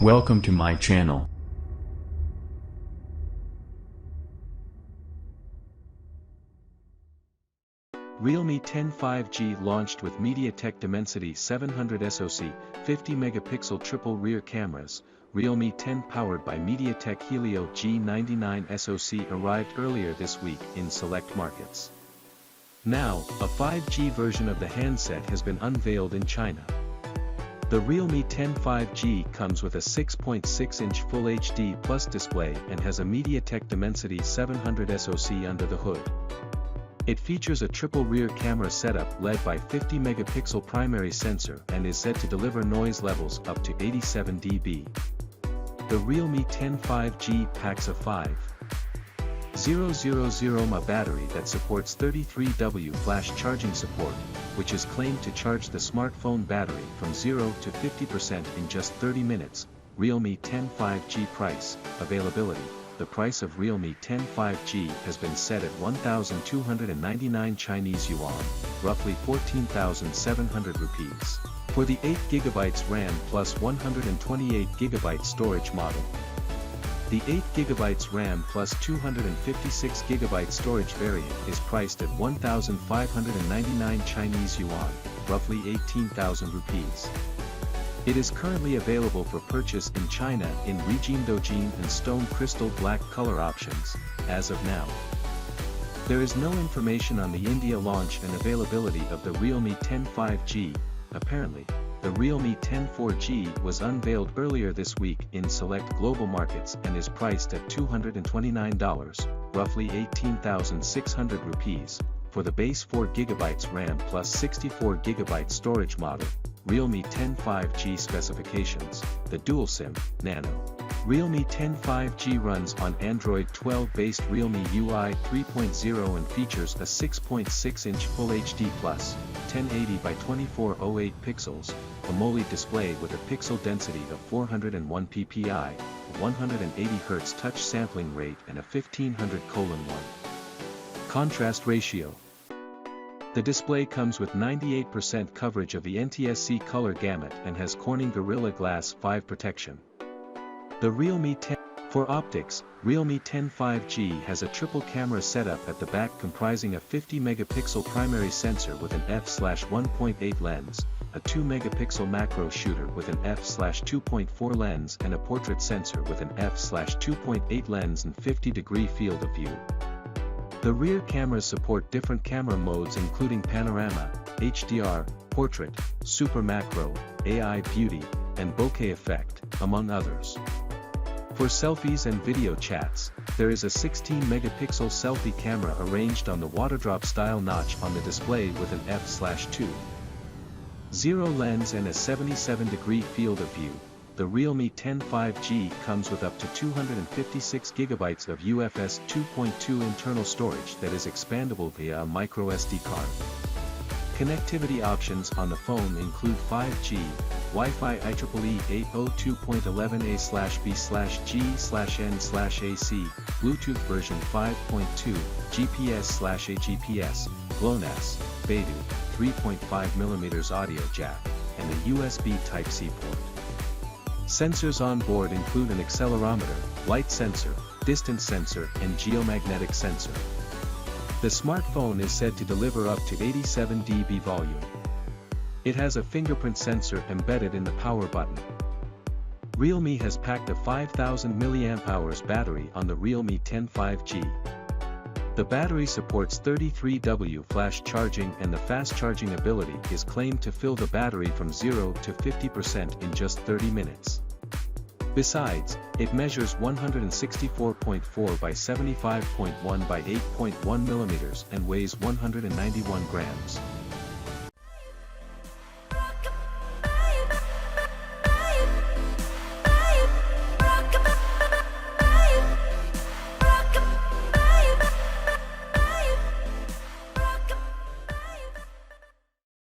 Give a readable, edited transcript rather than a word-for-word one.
Welcome to my channel. Realme 10 5G launched with MediaTek Dimensity 700 SoC, 50-megapixel triple rear cameras. Realme 10 powered by MediaTek Helio G99 SoC arrived earlier this week in select markets. Now, a 5G version of the handset has been unveiled in China. The Realme 10 5G comes with a 6.6-inch Full HD Plus display and has a MediaTek Dimensity 700 SoC under the hood. It features a triple rear camera setup led by 50-megapixel primary sensor and is said to deliver noise levels up to 87 dB. The Realme 10 5G packs a 5,000 mAh battery that supports 33W flash charging support, which is claimed to charge the smartphone battery from 0 to 50% in just 30 minutes. Realme 10 5G price, availability. The price of Realme 10 5G has been set at 1,299 Chinese yuan, roughly 14,700 rupees, for the 8GB RAM plus 128GB storage model. The 8GB RAM plus 256GB storage variant is priced at 1,599 Chinese yuan, roughly 18,000 rupees. It is currently available for purchase in China in Regine Dojin and Stone Crystal Black color options, as of now. There is no information on the India launch and availability of the Realme 10 5G. Apparently, the Realme 10 4G was unveiled earlier this week in select global markets and is priced at $229, roughly 18,600 rupees, for the base 4GB RAM plus 64GB storage model. Realme 10 5G specifications: the dual SIM, Nano. Realme 10 5G runs on Android 12-based Realme UI 3.0 and features a 6.6-inch Full HD Plus, 1080 by 2408 pixels, AMOLED display with a pixel density of 401 ppi, a 180 Hz touch sampling rate and a 1500:1 contrast ratio. The display comes with 98% coverage of the NTSC color gamut and has Corning Gorilla Glass 5 protection. The Realme 10 for optics, Realme 10 5G has a triple camera setup at the back comprising a 50-megapixel primary sensor with an f/1.8 lens, a 2-megapixel macro shooter with an f/2.4 lens and a portrait sensor with an f/2.8 lens and 50-degree field of view. The rear cameras support different camera modes including panorama, HDR, portrait, super macro, AI beauty, and bokeh effect, among others. For selfies and video chats, there is a 16-megapixel selfie camera arranged on the waterdrop style notch on the display with an f/2.0 lens and a 77-degree field of view. The Realme 10 5G comes with up to 256GB of UFS 2.2 internal storage that is expandable via a microSD card. Connectivity options on the phone include 5G, Wi-Fi IEEE 802.11a/b/g/n/ac, Bluetooth version 5.2, GPS/AGPS, GLONASS, Beidou, 3.5mm audio jack, and a USB Type-C port. Sensors on board include an accelerometer, light sensor, distance sensor, and geomagnetic sensor. The smartphone is said to deliver up to 87 dB volume. It has a fingerprint sensor embedded in the power button. Realme has packed a 5,000 mAh battery on the Realme 10 5G. The battery supports 33W flash charging and the fast charging ability is claimed to fill the battery from 0 to 50% in just 30 minutes. Besides, it measures 164.4 by 75.1 by 8.1 mm and weighs 191 grams.